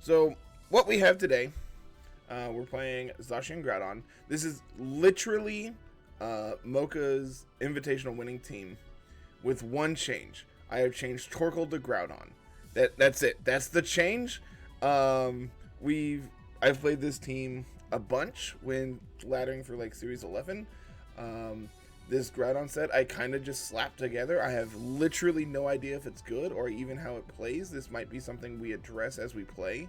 So what we have today, we're playing Zacian Groudon. This is literally Mocha's invitational winning team with one change. I have changed Torkoal to Groudon. That's it. That's the change. I've played this team a bunch when laddering for like Series 11. This Groudon set I kind of just slapped together. I have literally no idea if it's good or even how it plays. This might be something we address as we play.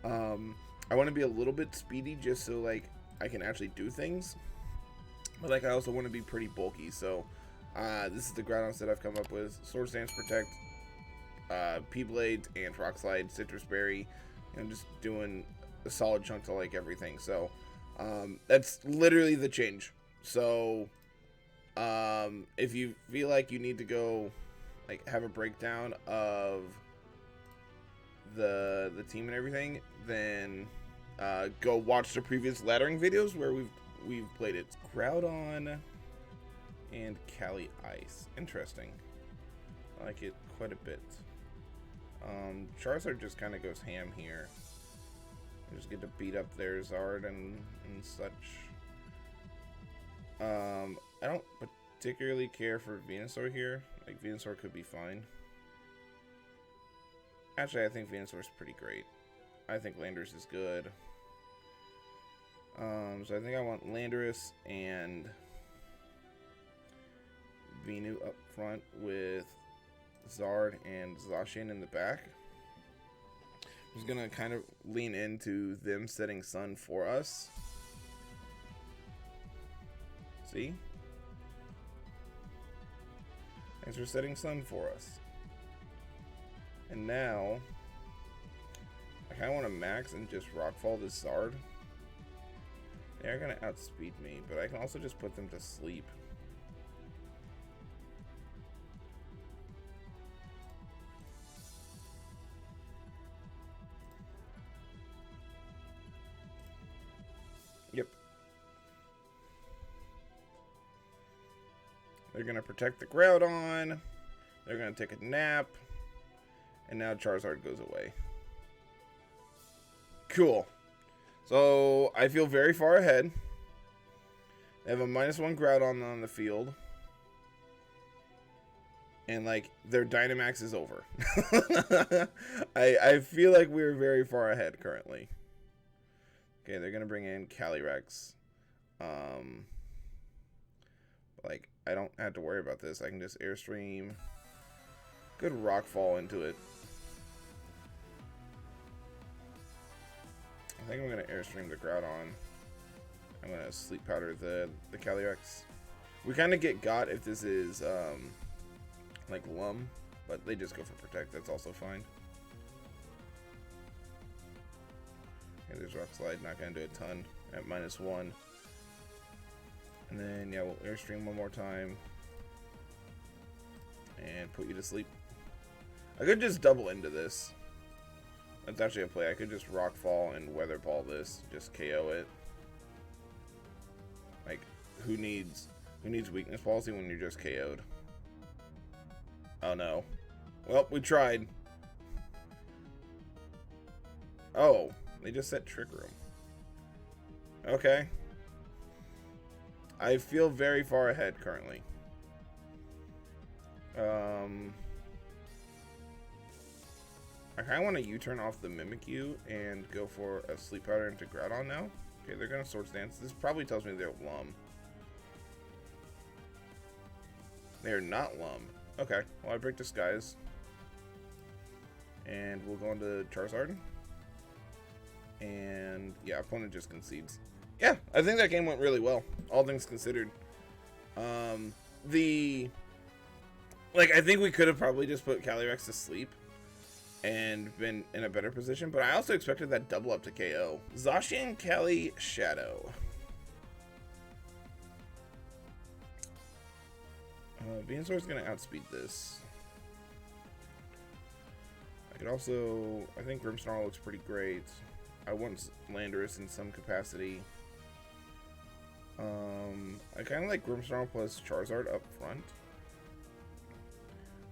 I want to be a little bit speedy just so like I can actually do things, but like I also want to be pretty bulky. So this is the Groudon set I've come up with: Swords Dance, Protect, P-Blade, and Rock Slide, Citrus Berry. I'm just doing a solid chunk to like everything. So that's literally the change. So if you feel like you need to go like have a breakdown of the team and everything, then go watch the previous laddering videos where we've played it. Groudon and Cali Ice. Interesting. I like it quite a bit. Charizard just kind of goes ham here. I just get to beat up their Zard and such. I don't particularly care for Venusaur here. Like, Venusaur could be fine. Actually, I think Venusaur's pretty great. I think Landorus is good. So I think I want Landorus and Venu up front with Zard and Zacian in the back. I'm just gonna kind of lean into them setting Sun for us. See? Thanks for setting Sun for us. And now, I kind of want to max and just Rockfall this Zard. They're going to outspeed me, but I can also just put them to sleep. Yep. They're going to protect the Groudon. They're going to take a nap. And now Charizard goes away. Cool. So I feel very far ahead. They have a -1 Groudon on the field. And like their Dynamax is over. I feel like we're very far ahead currently. Okay, they're gonna bring in Calyrex. Like I don't have to worry about this. I can just Airstream. Good Rockfall into it. I think I'm going to Airstream the Groudon. I'm going to Sleep Powder the Calyrex. We kind of get got if this is like Lum, but they just go for Protect. That's also fine. Okay, there's Rock Slide. Not going to do a ton at -1. And then, yeah, we'll Airstream one more time. And put you to sleep. I could just double into this. That's actually a play. I could just Rockfall and Weather Ball this, just KO it. Like, who needs Weakness Policy when you're just KO'd? Oh no. Well, we tried. Oh, they just set Trick Room. Okay. I feel very far ahead currently. I kind of want to U-turn off the Mimikyu and go for a Sleep Powder into Groudon now. Okay, they're going to Swords Dance. This probably tells me they're Lum. They're not Lum. Okay, well I break Disguise. And we'll go into Charizard. And yeah, opponent just concedes. Yeah, I think that game went really well, all things considered. I think we could have probably just put Calyrex to sleep and been in a better position, but I also expected that double up to KO. Zacian, Cali, Shadow. Venusaur's gonna outspeed this. I could also, I think Grimmsnarl looks pretty great. I want Landorus in some capacity. I kind of like Grimmsnarl plus Charizard up front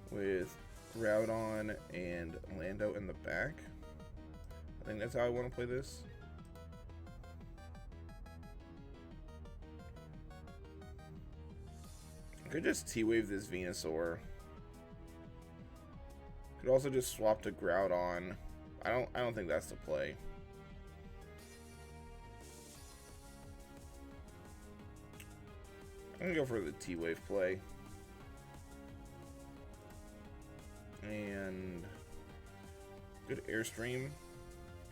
with Groudon and Lando in the back. I think that's how I want to play this. I could just T-Wave this Venusaur. Could also just swap to Groudon. I don't think that's the play. I'm gonna go for the T-Wave play. And good Airstream.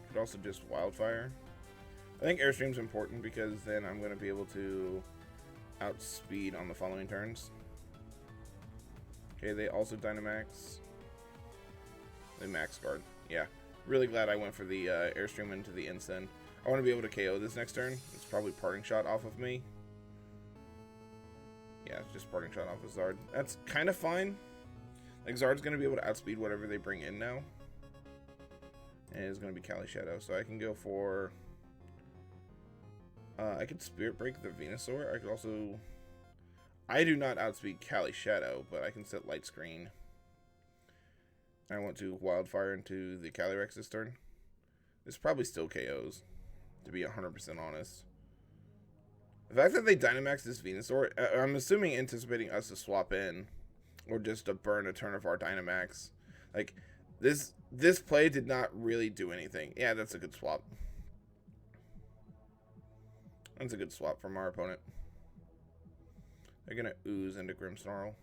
Could also just Wildfire. I think Airstream's important because then I'm gonna be able to outspeed on the following turns. Okay, they also Dynamax. They Max Guard. Yeah. Really glad I went for the Airstream into the Incin. I want to be able to KO this next turn. It's probably Parting Shot off of me. Yeah, it's just Parting Shot off of Zard. That's kind of fine. Like, Zard's going to be able to outspeed whatever they bring in now. And it's going to be Cali Shadow. So I can go for... I could Spirit Break the Venusaur. I could also... I do not outspeed Cali Shadow, but I can set Light Screen. I want to Wildfire into the Calyrex this turn. This probably still KOs, to be 100% honest. The fact that they Dynamax this Venusaur, I'm assuming anticipating us to swap in, or just to burn a turn of our Dynamax. Like, this play did not really do anything. Yeah, that's a good swap. That's a good swap from our opponent. They're going to ooze into Grimmsnarl.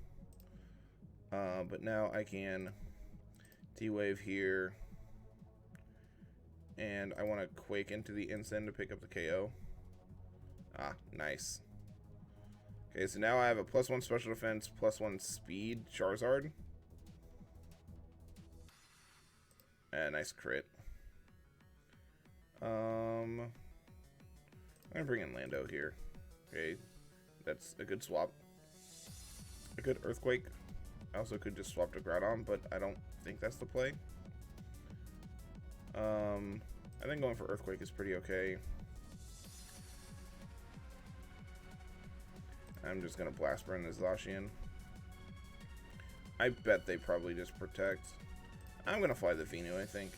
But now I can T-Wave here. And I want to Quake into the Incin to pick up the KO. Ah, nice. Okay, so now I have a +1 special defense, +1 speed Charizard. Nice crit. I'm gonna bring in Lando here. Okay, that's a good swap. A good Earthquake. I also could just swap to Groudon, but I don't think that's the play. I think going for Earthquake is pretty okay. I'm just gonna Blast Burn this Zacian. I bet they probably just protect. I'm gonna fly the Venu, I think.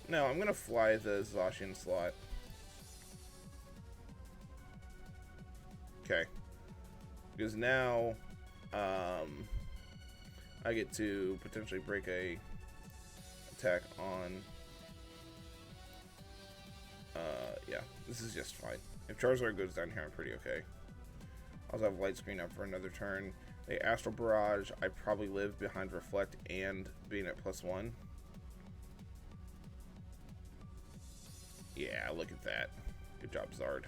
No, I'm gonna fly the Zacian slot. Okay. Because now, I get to potentially break a attack on. Yeah, this is just fine. If Charizard goes down here, I'm pretty okay. I also have Light Screen up for another turn. They Astral Barrage. I probably live behind Reflect and being at +1. Yeah, look at that. Good job, Zard.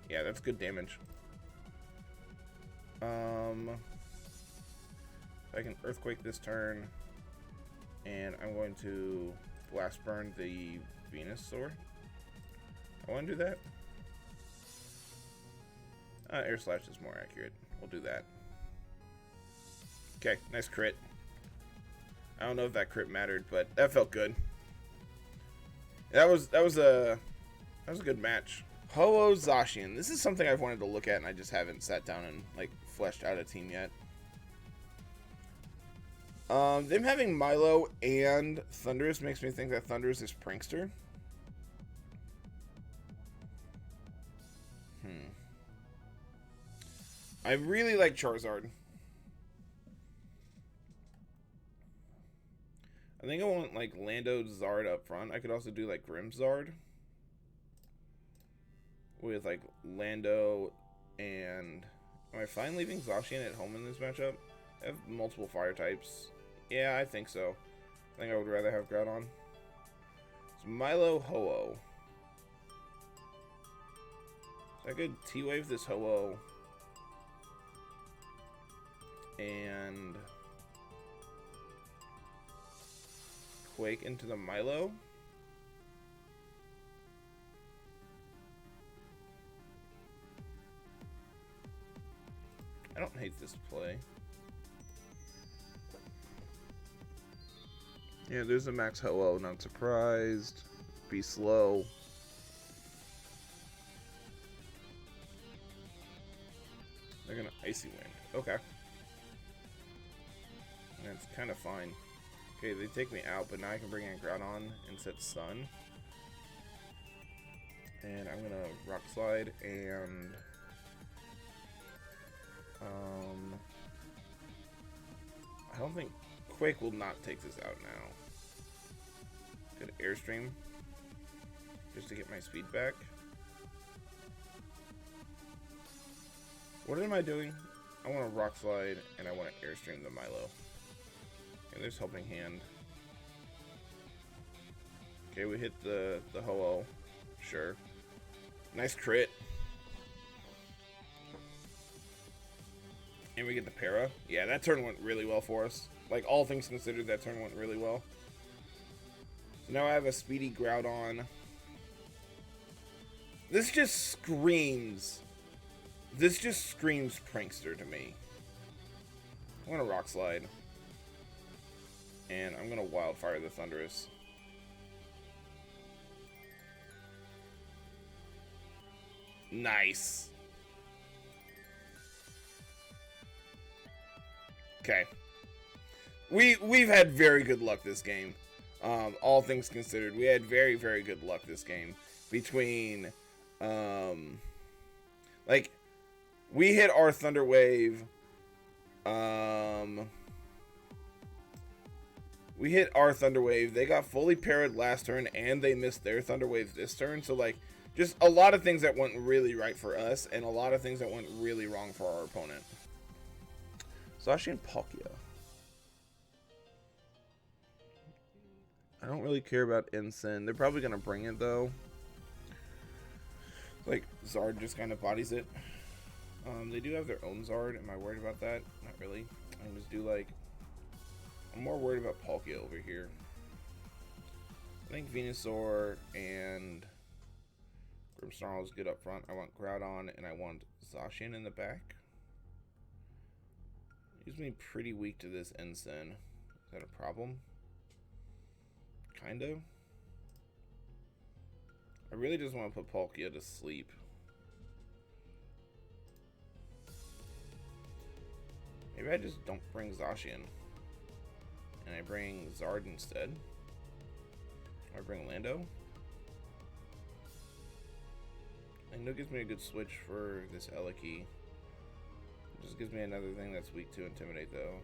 Yeah, that's good damage. I can Earthquake this turn, and I'm going to Blast Burn the Venusaur. I want to do that. Air Slash is more accurate. We'll do that. Okay, nice crit. I don't know if that crit mattered, but that felt good. That was a good match. Ho-Oh Zacian. This is something I've wanted to look at, and I just haven't sat down and like fleshed out a team yet. Them having Milo and Thundurus makes me think that Thundurus is Prankster. I really like Charizard. I think I want like Lando Zard up front. I could also do like Grimmzard with like Lando and... Am I fine leaving Zacian at home in this matchup? I have multiple fire types. Yeah, I think so. I think I would rather have Groudon. It's Milo Ho-Oh. So I could T-Wave this Ho-Oh. And Quake into the Milo. I don't hate this play. Yeah, there's a Max Ho-Oh, not surprised. Be slow. They're gonna Icy Wind. Okay. That's kind of fine. Okay, they take me out, but now I can bring in Groudon and set Sun. And I'm gonna Rock Slide and I don't think Quake will not take this out now. Good Airstream just to get my speed back. What am I doing? I want to Rock Slide and I want to Airstream the Milo. Okay, there's Helping Hand. Okay, we hit the Ho-Oh. Sure. Nice crit. And we get the Para. Yeah, that turn went really well for us. Like, all things considered, that turn went really well. So now I have a speedy Groudon. This just screams. This just screams Prankster to me. I'm gonna Rock Slide. And I'm gonna Wildfire the Thundurus. Nice. Okay. We've had very good luck this game. All things considered, we had very, very good luck this game. Between, like, we hit our Thunder Wave. We hit our Thunder Wave. They got fully parried last turn, and they missed their Thunder Wave this turn. So, like, just a lot of things that went really right for us, and a lot of things that went really wrong for our opponent. Zacian and Palkia. I don't really care about Ensign. They're probably going to bring it, though. Like, Zard just kind of bodies it. They do have their own Zard. Am I worried about that? Not really. I can just do, like... I'm more worried about Palkia over here. I think Venusaur and Grimmsnarl is good up front. I want Groudon and I want Zacian in the back. He's been pretty weak to this Ensign. Is that a problem? Kind of. I really just want to put Palkia to sleep. Maybe I just don't bring Zacian. And I bring Zard instead. Or I bring Lando. Lando gives me a good switch for this Eliki. Just gives me another thing that's weak to Intimidate, though.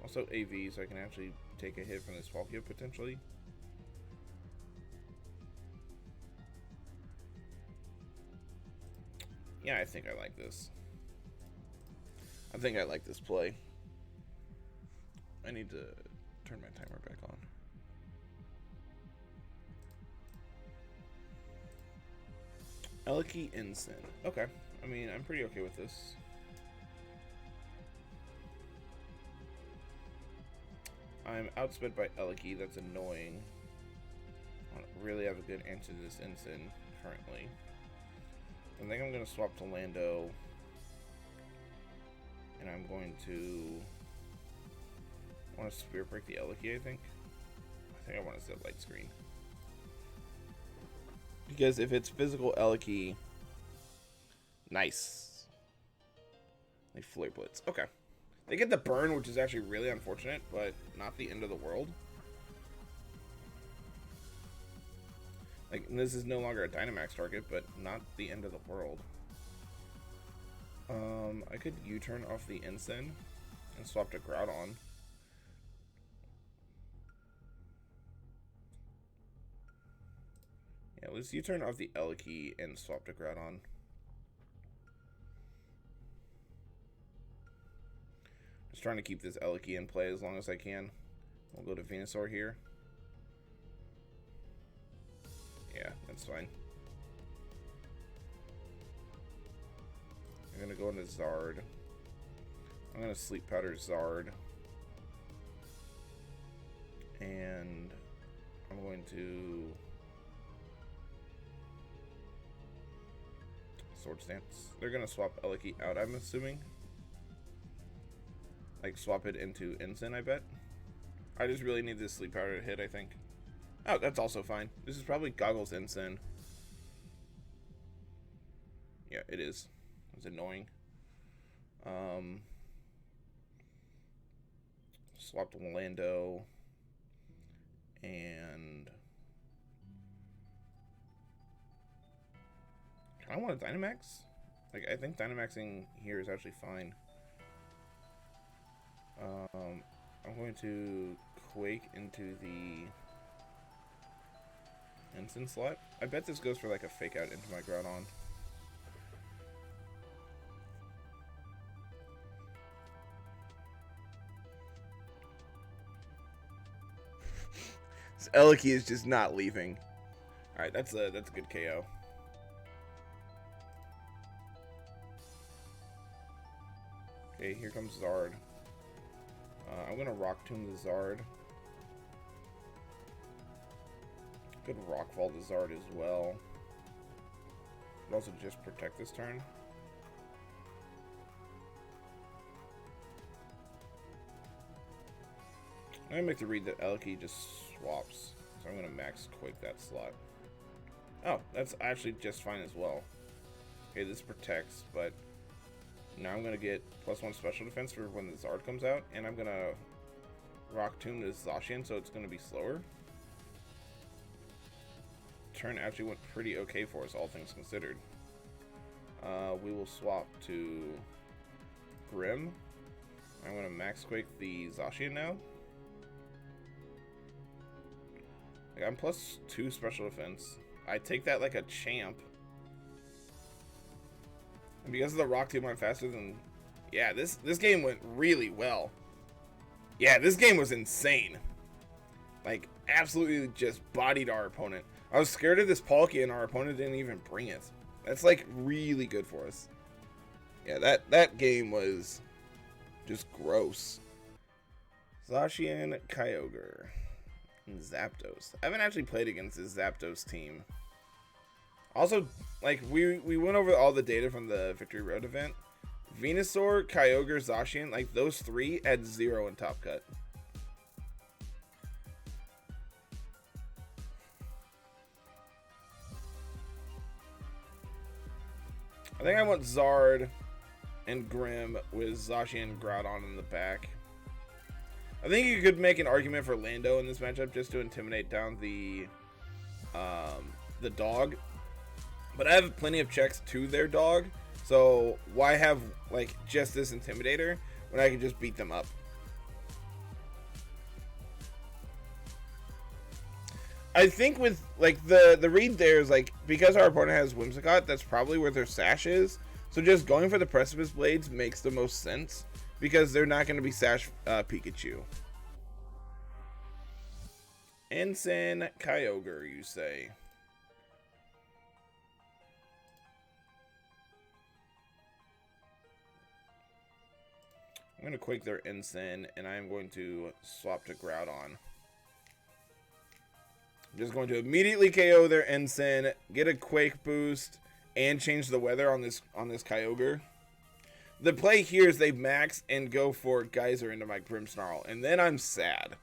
Also AV, so I can actually take a hit from this Palkia, potentially. Yeah, I think I like this. I think I like this play. I need to turn my timer back on. Eliki Ensign. Okay. I mean, I'm pretty okay with this. I'm outsped by Eliki. That's annoying. I don't really have a good answer to this Ensign currently. I think I'm going to swap to Lando. And I'm going to... I want to Spirit Break the Eliki, I think. I think I want to set Light Screen. Because if it's physical Eliki... Nice. They Flare Blitz. Okay. They get the burn, which is actually really unfortunate, but not the end of the world. Like, this is no longer a Dynamax target, but not the end of the world. I could U-turn off the Ensign and swap to Groudon. Yeah, let's U-turn off the Eliki and swap to Groudon. Just trying to keep this Eliki in play as long as I can. We'll go to Venusaur here. Yeah, that's fine. I'm gonna go into Zard. I'm gonna Sleep Powder Zard. And I'm going to Sword Stance. They're gonna swap Eliki out, I'm assuming. Like swap it into Ensign, I bet. I just really need this Sleep Powder to hit, I think. Oh, that's also fine. This is probably Goggles Ensign. Yeah, it is. It's annoying. Swapped Lando. And I want a Dynamax. Like, I think Dynamaxing here is actually fine. I'm going to Quake into the Instant slot. I bet this goes for like a fake out into my Groudon. This Eliki is just not leaving. Alright, that's a good KO. Okay, here comes Zard. I'm gonna Rock Tomb the Zard. Could Rock Fall the Zard as well. Could also just protect this turn. I'm gonna make the read that Eliki just swaps. So I'm gonna max Quake that slot. Oh, that's actually just fine as well. Okay, this protects, but now I'm gonna get +1 special defense for when the Zard comes out, and I'm gonna Rock Tomb this Zacian, so it's gonna be slower. Turn actually went pretty okay for us, all things considered. We will swap to Grim. I'm gonna Max Quake the Zacian now. Like, I'm +2 special defense. I take that like a champ. And because of the Rock Tomb, I'm faster than... Yeah, this game went really well. Yeah, this game was insane. Like, absolutely just bodied our opponent. I was scared of this Palkia and our opponent didn't even bring it. That's like really good for us. Yeah, that game was just gross. Zacian, Kyogre, and Zapdos. I haven't actually played against this Zapdos team. Also, like, we went over all the data from the Victory Road event. Venusaur, Kyogre, Zacian, like, those three had 0 in Top Cut. I think I want Zard and Grim with Zacian and Groudon in the back. I think you could make an argument for Lando in this matchup just to intimidate down the dog. But I have plenty of checks to their dog, so why have like just this Intimidator when I can just beat them up? I think with like the read there is like, because our opponent has Whimsicott, that's probably where their sash is. So just going for the Precipice Blades makes the most sense because they're not going to be sash Pikachu. Ensign Kyogre, you say? I'm going to Quake their Ensign, and I'm going to swap to Groudon. I'm just going to immediately KO their Ensign, get a Quake boost, and change the weather on this Kyogre. The play here is they max and go for Geyser into my Grimmsnarl, and then I'm sad.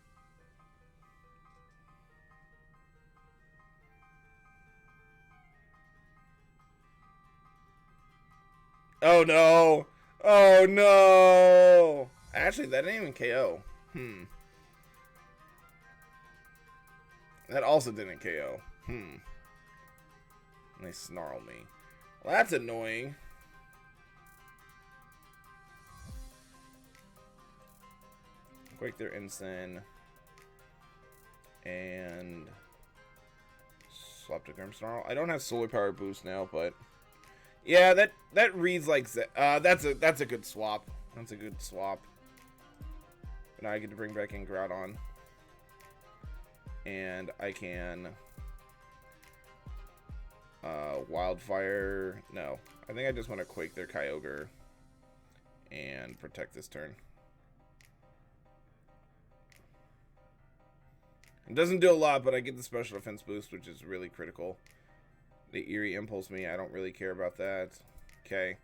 Oh no! Oh no! Actually, that didn't even KO. That also didn't KO. And they snarl me. Well, that's annoying. Quake their Ensign. And swap to Grimmsnarl. I don't have Solar Power Boost now, but yeah, that reads like that's a good swap. That's a good swap. But now I get to bring back in Groudon. And I can Wildfire. No, I think I just want to Quake their Kyogre and protect this turn. It doesn't do a lot, but I get the special defense boost, which is really critical. The Eerie Impulse me, I don't really care about that. Okay.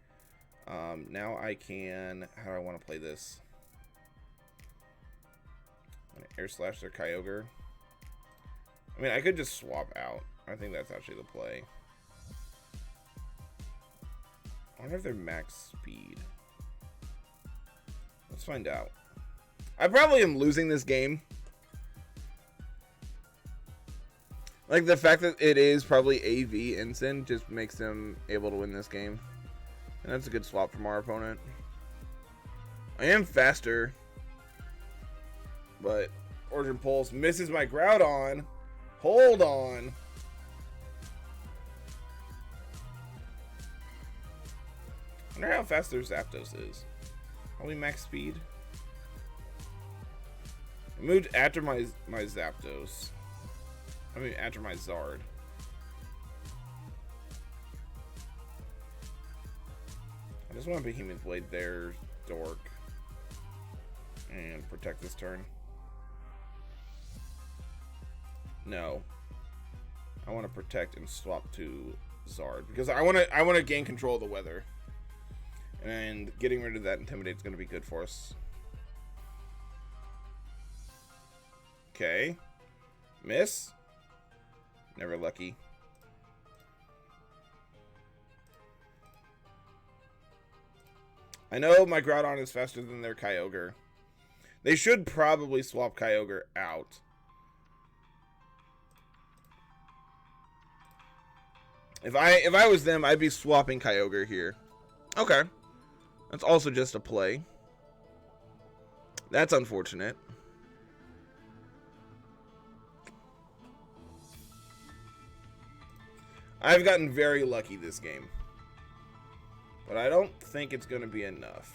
Now I can... How do I want to play this? I'm going to Air Slash their Kyogre. I mean, I could just swap out. I think that's actually the play. I wonder if they're max speed. Let's find out. I probably am losing this game. Like, the fact that it is probably AV Ensign just makes them able to win this game. And that's a good swap from our opponent. I am faster. But Origin Pulse misses my Groudon. Hold on. I wonder how fast their Zapdos is. Probably max speed. It moved after my Zapdos. I mean, after my Zard. I just want to Behemoth Blade their Dork. And protect this turn. No. I want to protect and swap to Zard. Because I want to gain control of the weather. And getting rid of that Intimidate is going to be good for us. Okay. Miss. Never lucky. I know my Groudon is faster than their Kyogre. They should probably swap Kyogre out. If I was them, I'd be swapping Kyogre here. Okay. That's also just a play. That's unfortunate. I've gotten very lucky this game. But I don't think it's going to be enough.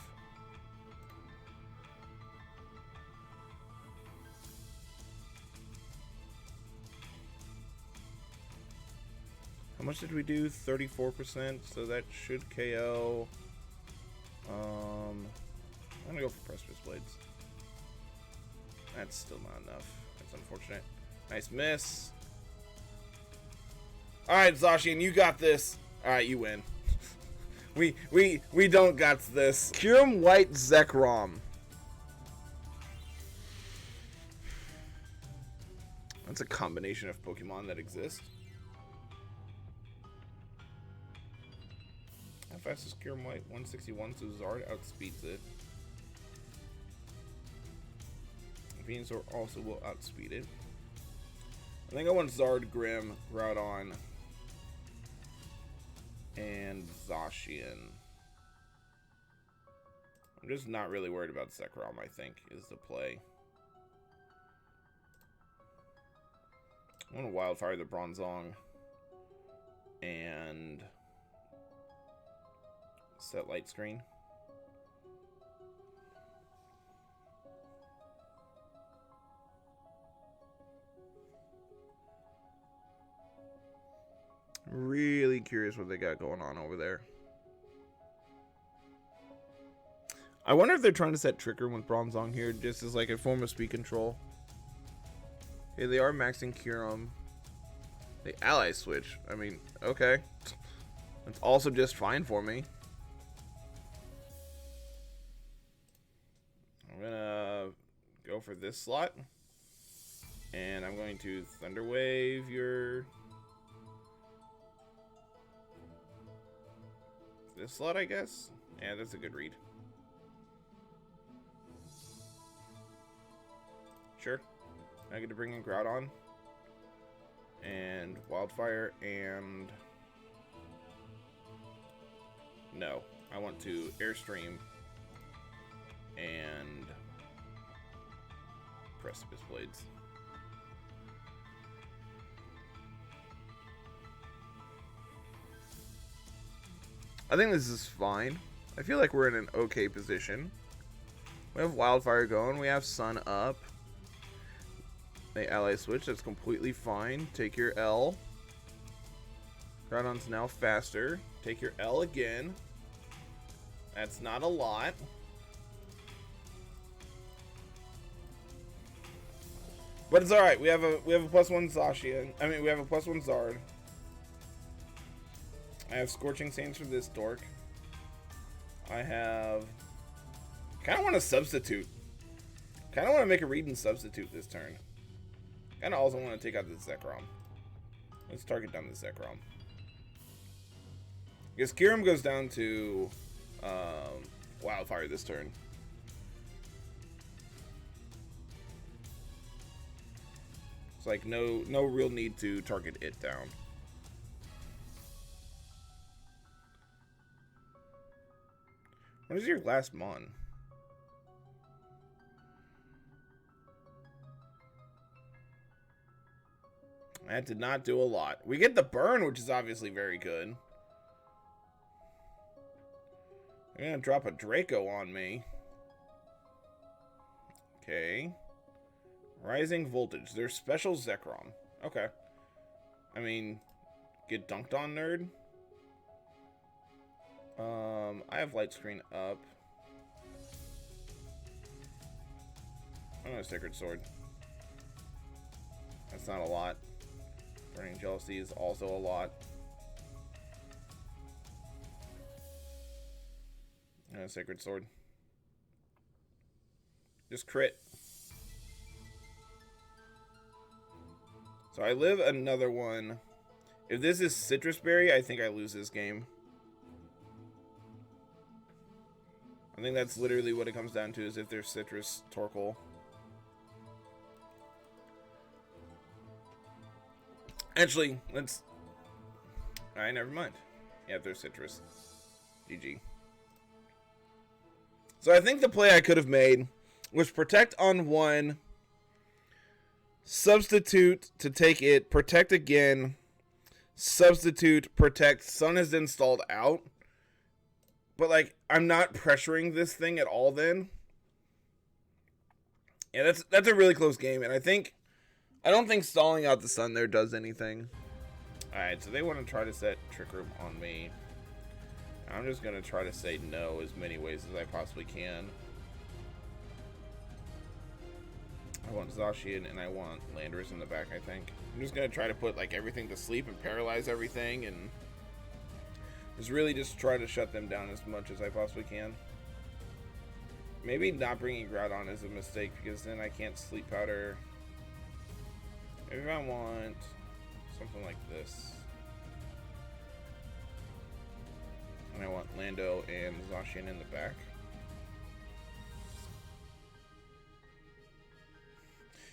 How much did we do? 34%, so that should KO. I'm gonna go for Precipice Blades. That's still not enough. That's unfortunate. Nice miss. Alright, Zacian, you got this. Alright, you win. we don't got this. Kyurem White Zekrom. That's a combination of Pokemon that exist. How fast is Kyurem White? 161, so Zard outspeeds it. Venusaur also will outspeed it. I think I want Zard, Grim, Groudon, and Zacian. I'm just not really worried about Zekrom, I think, is the play. I want to Wildfire the Bronzong and set Light Screen. Really curious what they got going on over there. I wonder if they're trying to set Trick Room with Bronzong here just as like a form of speed control. Okay, they are maxing Kyurem. They ally switch. I mean, okay. That's also just fine for me. I'm gonna go for this slot. And I'm going to Thunder Wave your... this slot, I guess? Yeah, that's a good read. Sure. I get to bring in Groudon. And Wildfire and... no. I want to Airstream and Precipice Blades. I think this is fine. I feel like we're in an okay position. We have Wildfire going. We have Sun up. They ally switch. That's completely fine. Take your L. Groudon's now faster. Take your L again. That's not a lot. But it's alright. We have a +1 Zacian. I mean, we have a +1 Zard. I have Scorching Sands for this dork. I have... kind of want to substitute. Kind of want to make a read and substitute this turn. Kind of also want to take out this Zekrom. Let's target down the Zekrom. Because Kyurem goes down to Wildfire this turn. It's like no real need to target it down. What is your last mon? That did not do a lot. We get the burn, which is obviously very good. They're gonna drop a Draco on me. Okay. Rising voltage. There's special Zekrom. Okay. I mean, get dunked on, nerd. I have light screen up. I'm gonna Sacred Sword. That's not a lot. Burning Jealousy is also a lot. And a Sacred Sword. Just crit. So I live another one. If this is Citrus Berry, I think I lose this game. I think that's literally what it comes down to, is if there's Citrus Torkoal. Actually, let's... Alright, never mind. Yeah, if there's Citrus. GG. So I think the play I could have made was protect on one, substitute to take it, protect again, substitute, protect. Sun is installed out. But, like, I'm not pressuring this thing at all then. Yeah, that's a really close game, and I don't think stalling out the Sun there does anything. Alright, so they want to try to set Trick Room on me. I'm just going to try to say no as many ways as I possibly can. I want Zacian and I want Landorus in the back, I think. I'm just going to try to put, like, everything to sleep and paralyze everything, and just really just try to shut them down as much as I possibly can. Maybe not bringing Groudon is a mistake, because then I can't Sleep Powder. Maybe I want something like this. And I want Lando and Zacian in the back.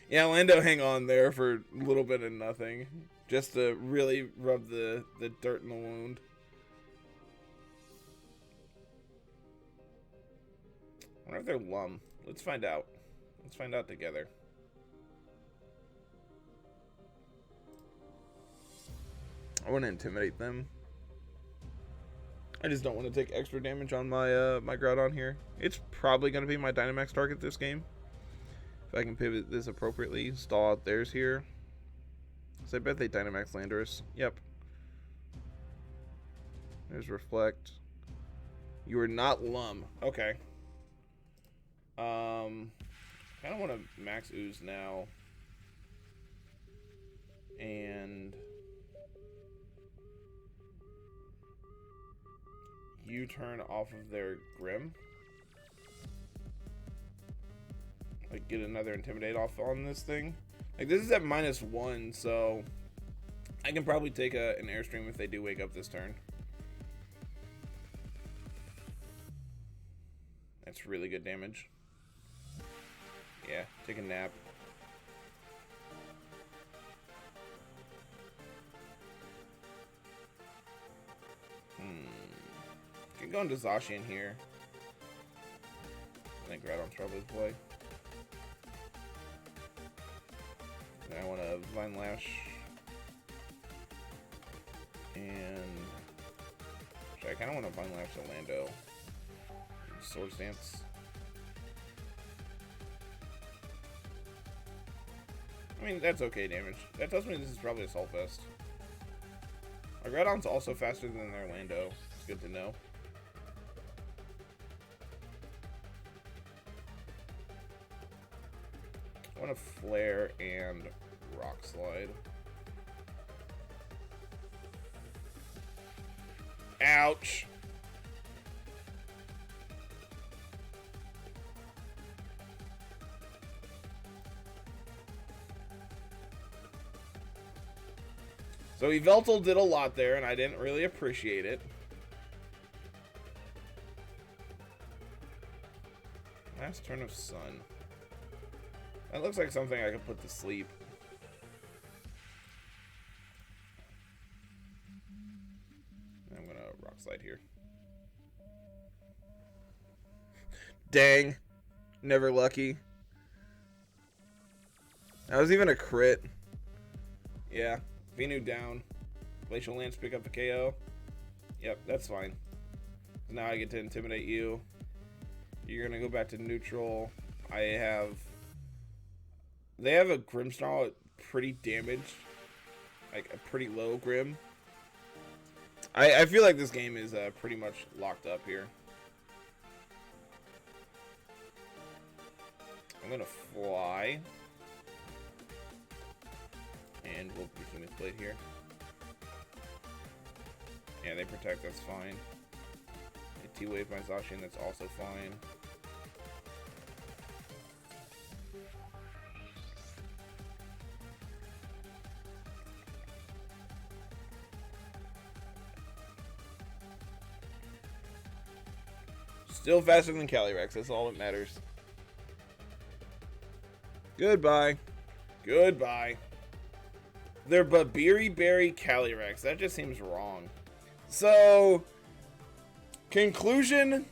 Yeah, Lando hang on there for a little bit of nothing. Just to really rub the dirt in the wound. I wonder if they're Lum. Let's find out. Let's find out together. I want to intimidate them. I just don't want to take extra damage on my my Groudon here. It's probably going to be my Dynamax target this game. If I can pivot this appropriately. Stall out theirs here. So I bet they Dynamax Landorus. Yep. There's Reflect. You are not Lum. Okay. I kind of want to max Ooze now. And U-turn off of their Grim. Like, get another Intimidate off on this thing. Like, this is at -1, so I can probably take an Airstream if they do wake up this turn. That's really good damage. Yeah, take a nap. Can go into Zacian here. I think Groudon's probably the play. And I want to Vine Lash. And actually, I kind of want to Vine Lash to Lando. Swords Dance. I mean, that's okay damage. That tells me this is probably Assault Vest. My Groudon's also faster than their Lando. It's good to know. I want to Flare and Rock Slide. Ouch! So Yveltal did a lot there, and I didn't really appreciate it. Last turn of Sun. That looks like something I could put to sleep. Slide here. Dang. Never lucky. That was even a crit. Yeah. Venu down. Glacial Lance pick up the KO. Yep, that's fine. Now I get to intimidate you. You're gonna go back to neutral. They have a Grimmsnarl pretty damaged. Like a pretty low Grim. I feel like this game is pretty much locked up here. I'm gonna fly. And we'll Behemoth Blade here. Yeah, they protect, that's fine. I T-Wave my Zacian, that's also fine. Still faster than Calyrex, that's all that matters. Goodbye. Goodbye. They're Babiri Berry Calyrex. That just seems wrong. So, conclusion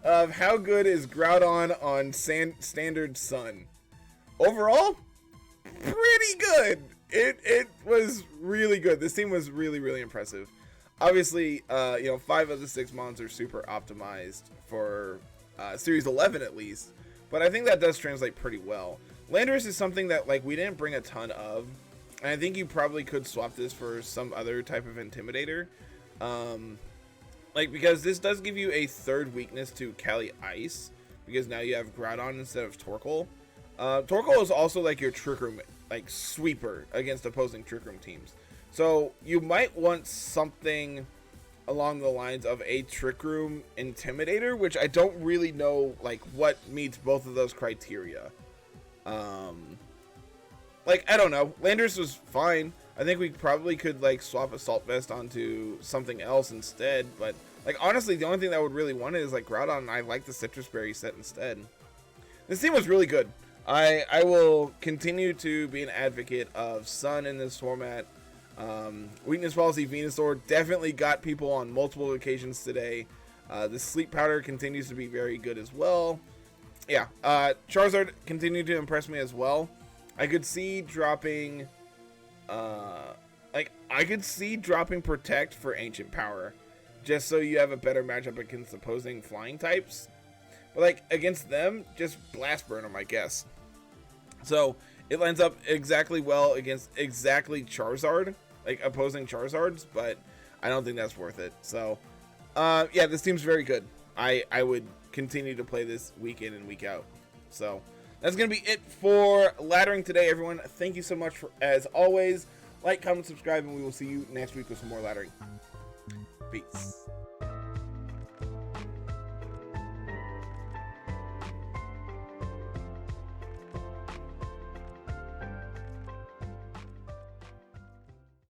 of how good is Groudon on Standard Sun. Overall, pretty good. It was really good. This team was really, really impressive. Obviously, 5 of the 6 mons are super optimized for Series 11 at least. But I think that does translate pretty well. Landorus is something that we didn't bring a ton of. And I think you probably could swap this for some other type of Intimidator. Because this does give you a third weakness to Cali Ice. Because now you have Groudon instead of Torkoal. Torkoal is also your Trick Room, sweeper against opposing Trick Room teams. So you might want something along the lines of a Trick Room Intimidator, which I don't really know what meets both of those criteria. I don't know. Landorus was fine. I think we probably could swap Assault Vest onto something else instead, but honestly the only thing that I would really want is Groudon, and I like the Citrus Berry set instead. This team was really good. I will continue to be an advocate of Sun in this format. Weakness Policy Venusaur definitely got people on multiple occasions today. The Sleep Powder continues to be very good as well. Yeah, Charizard continued to impress me as well. I could see dropping Protect for Ancient Power, just so you have a better matchup against opposing flying types. But against them, just Blast Burn them, I guess. So it lines up exactly well against exactly Charizard, opposing Charizards, but I don't think that's worth it. So yeah, this team's very good. I would continue to play this week in and week out. So that's going to be it for laddering today, everyone. Thank you so much for, as always, like, comment, subscribe, and we will see you next week with some more laddering. Peace.